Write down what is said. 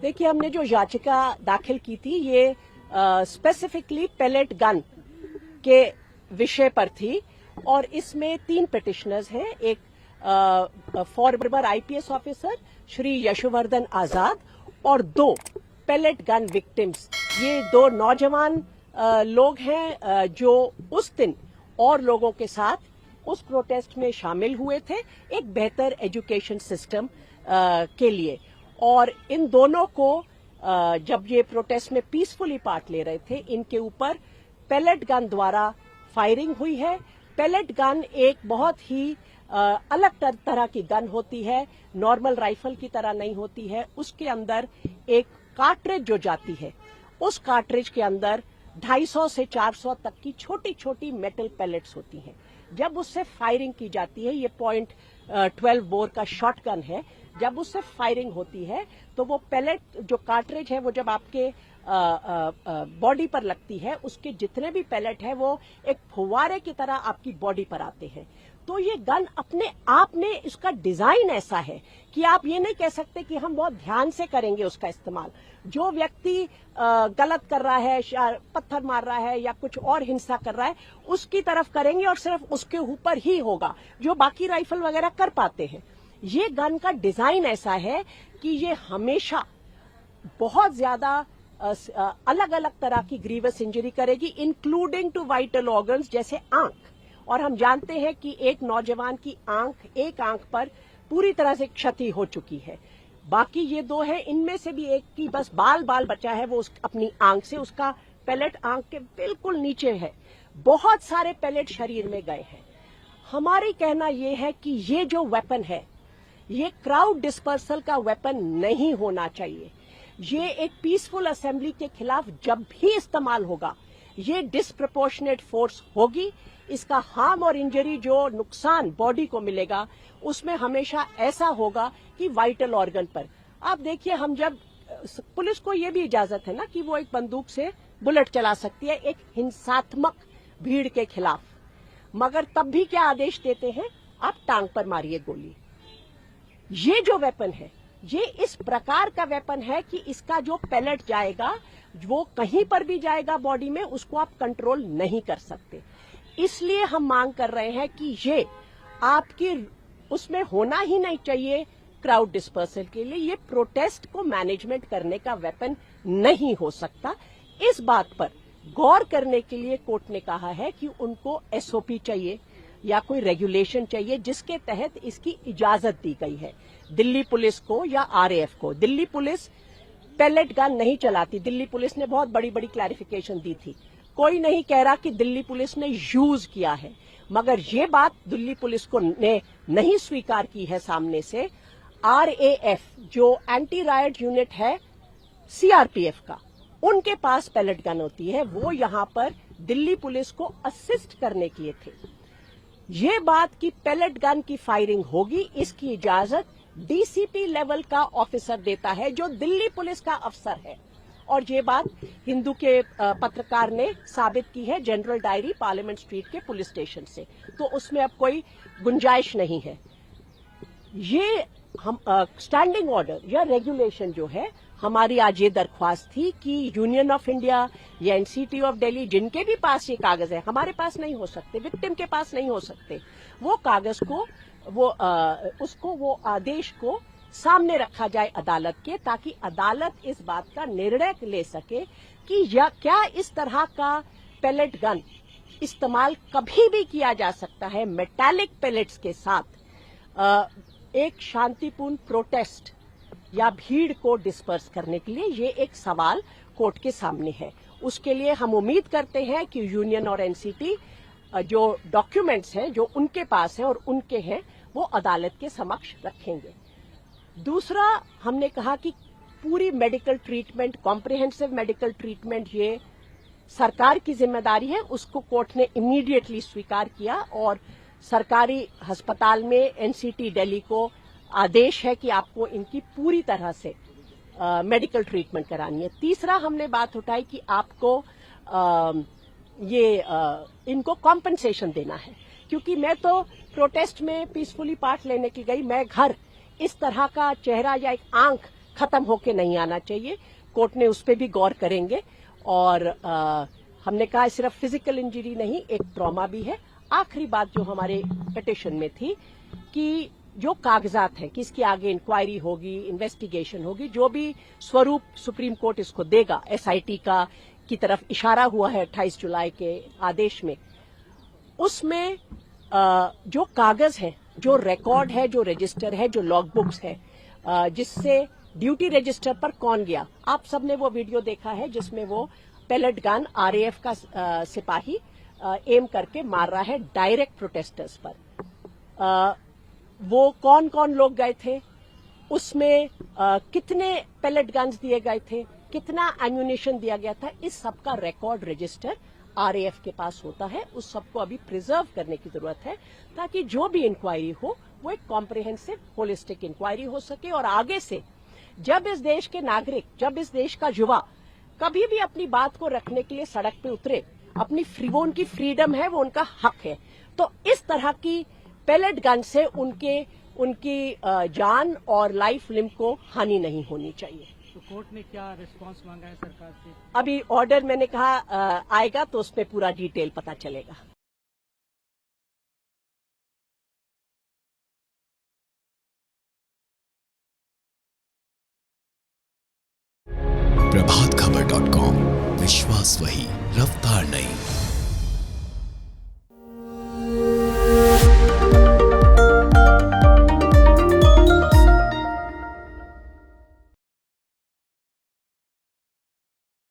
देखिए, हमने जो याचिका दाखिल की थी ये स्पेसिफिकली पेलेट गन के विषय पर थी और इसमें 3 पिटिशनर्स हैं। एक former IPS officer Shri Yashovardhan Azad और 2 पेलेट गन विक्टिम्स। ये 2 नौजवान लोग हैं जो उस दिन और लोगों के साथ उस प्रोटेस्ट में शामिल हुए थे एक बेहतर एजुकेशन सिस्टम के लिए। और इन दोनों को जब ये प्रोटेस्ट में पीसफुली पार्ट ले रहे थे, इनके ऊपर पेलेट गन द्वारा फायरिंग हुई है। पेलेट गन एक बहुत ही अलग तरह की गन होती है, नॉर्मल राइफल की तरह नहीं होती है। उसके अंदर एक कार्ट्रिज जो जाती है, उस कार्ट्रिज के अंदर 250 से 400 तक की छोटी छोटी मेटल पेलेट्स होती हैं। जब उससे फायरिंग की जाती है, ये .12 बोर का शॉटगन है, जब उससे फायरिंग होती है तो वो पेलेट जो कार्ट्रिज है वो जब आपके बॉडी पर लगती है, उसके जितने भी पेलेट है वो एक फुव्वारे की तरह आपकी बॉडी पर आते हैं। तो ये गन अपने आप में इसका डिजाइन ऐसा है कि आप ये नहीं कह सकते कि हम बहुत ध्यान से करेंगे उसका इस्तेमाल। जो व्यक्ति गलत कर रहा है, पत्थर मार रहा है या कुछ और हिंसा कर रहा है, उसकी तरफ करेंगे और सिर्फ उसके ऊपर ही होगा जो बाकी राइफल वगैरह कर पाते हैं। ये गन का डिजाइन ऐसा है कि ये हमेशा बहुत ज्यादा अलग अलग तरह की ग्रीवस इंजरी करेगी, इंक्लूडिंग टू वाइटल ऑर्गन्स जैसे आंख। और हम जानते हैं कि एक नौजवान की एक आंख पर पूरी तरह से क्षति हो चुकी है। बाकी ये 2 हैं, इनमें से भी एक की बस बाल बचा है, वो अपनी आंख से, उसका पेलेट आंख के बिल्कुल नीचे है। बहुत सारे पेलेट शरीर में गए हैं। हमारी कहना यह है कि ये जो वेपन है ये क्राउड डिस्पर्सल का वेपन नहीं होना चाहिए। ये एक पीसफुल असेंबली के खिलाफ जब भी इस्तेमाल होगा ये डिसप्रोपोर्शनेट फोर्स होगी। इसका हार्म और इंजरी, जो नुकसान बॉडी को मिलेगा, उसमें हमेशा ऐसा होगा कि वाइटल ऑर्गन पर। आप देखिए, हम जब पुलिस को ये भी इजाजत है ना कि वो एक बंदूक से बुलेट चला सकती है एक हिंसात्मक भीड़ के खिलाफ, मगर तब भी क्या आदेश देते हैं, आप टांग पर मारिए गोली। ये जो वेपन है ये इस प्रकार का वेपन है कि इसका जो पेलेट जाएगा वो कहीं पर भी जाएगा बॉडी में, उसको आप कंट्रोल नहीं कर सकते। इसलिए हम मांग कर रहे हैं कि ये आपकी उसमें होना ही नहीं चाहिए क्राउड डिस्पर्सल के लिए। ये प्रोटेस्ट को मैनेजमेंट करने का वेपन नहीं हो सकता। इस बात पर गौर करने के लिए कोर्ट ने कहा है कि उनको एसओपी चाहिए या कोई रेगुलेशन चाहिए जिसके तहत इसकी इजाजत दी गई है दिल्ली पुलिस को या आरएएफ को। दिल्ली पुलिस पेलेट गन नहीं चलाती। दिल्ली पुलिस ने बहुत बड़ी बड़ी क्लैरिफिकेशन दी थी। कोई नहीं कह रहा कि दिल्ली पुलिस ने यूज किया है, मगर ये बात दिल्ली पुलिस को ने नहीं स्वीकार की है सामने से। आरएएफ जो एंटी रायट यूनिट है सीआरपीएफ का, उनके पास पेलेट गन होती है, वो यहां पर दिल्ली पुलिस को असिस्ट करने के लिए थे। ये बात कि पेलेट गन की फायरिंग होगी, इसकी इजाजत डीसीपी लेवल का ऑफिसर देता है जो दिल्ली पुलिस का अफसर है। और ये बात हिंदू के पत्रकार ने साबित की है जनरल डायरी पार्लियामेंट स्ट्रीट के पुलिस स्टेशन से, तो उसमें अब कोई गुंजाइश नहीं है। ये हम स्टैंडिंग ऑर्डर या रेगुलेशन जो है, हमारी आज ये दरख्वास्त थी कि यूनियन ऑफ इंडिया या एनसीटी ऑफ दिल्ली, जिनके भी पास ये कागज है, हमारे पास नहीं हो सकते, विक्टिम के पास नहीं हो सकते, वो कागज को वो आदेश को सामने रखा जाए अदालत के, ताकि अदालत इस बात का निर्णय ले सके कि क्या इस तरह का पेलेट गन इस्तेमाल कभी भी किया जा सकता है मेटालिक पेलेट्स के साथ एक शांतिपूर्ण प्रोटेस्ट या भीड़ को डिस्पर्स करने के लिए। ये एक सवाल कोर्ट के सामने है। उसके लिए हम उम्मीद करते हैं कि यूनियन और एनसीटी जो डॉक्यूमेंट्स हैं जो उनके पास हैं और उनके हैं, वो अदालत के समक्ष रखेंगे। दूसरा, हमने कहा कि पूरी medical treatment, comprehensive medical treatment, ये सरकार की जिम्मेदारी है। उसको कोर्ट ने इमीडिएटली स्वीकार किया और सरकारी अस्पताल में एनसीटी दिल्ली को आदेश है कि आपको इनकी पूरी तरह से मेडिकल ट्रीटमेंट करानी है। तीसरा, हमने बात उठाई कि आपको इनको कॉम्पनसेशन देना है, क्योंकि मैं तो प्रोटेस्ट में पीसफुली पार्ट लेने की गई, मैं घर इस तरह का चेहरा या एक आंख खत्म होके नहीं आना चाहिए। कोर्ट ने उस पर भी गौर करेंगे और हमने कहा सिर्फ फिजिकल इंजरी नहीं, एक ट्रॉमा भी है। आखिरी बात जो हमारे पिटिशन में थी कि जो कागजात हैं कि इसकी आगे इंक्वायरी होगी, इन्वेस्टिगेशन होगी, जो भी स्वरूप सुप्रीम कोर्ट इसको देगा, एसआईटी का की तरफ इशारा हुआ है 28 जुलाई के आदेश में, उसमें जो कागज हैं, जो रिकॉर्ड है, जो रजिस्टर है, जो लॉग बुक्स है, जिससे ड्यूटी रजिस्टर पर कौन गया, आप सबने वो वीडियो देखा है जिसमें वो पेलेट गन आरएएफ का सिपाही एम करके मार रहा है डायरेक्ट प्रोटेस्टर्स पर। वो कौन कौन लोग गए थे, उसमें कितने पेलेट गन्स दिए गए थे, कितना एम्यूनिशन दिया गया था, इस सब का रिकॉर्ड रजिस्टर आरएएफ के पास होता है। उस सबको अभी प्रिजर्व करने की जरूरत है ताकि जो भी इंक्वायरी हो वो एक कॉम्प्रिहेंसिव होलिस्टिक इंक्वायरी हो सके। और आगे से जब इस देश के नागरिक, जब इस देश का युवा कभी भी अपनी बात को रखने के लिए सड़क पे उतरे, वो उनकी फ्रीडम है, वो उनका हक है, तो इस तरह की पेलेट गन से उनकी जान और लाइफ लिम्ब को हानि नहीं होनी चाहिए। तो कोर्ट ने क्या रिस्पांस मांगा है सरकार से? अभी ऑर्डर मैंने कहा आएगा तो उसमें पूरा डिटेल पता चलेगा। प्रभातखबर.com, विश्वास वही, रफ्तार नहीं।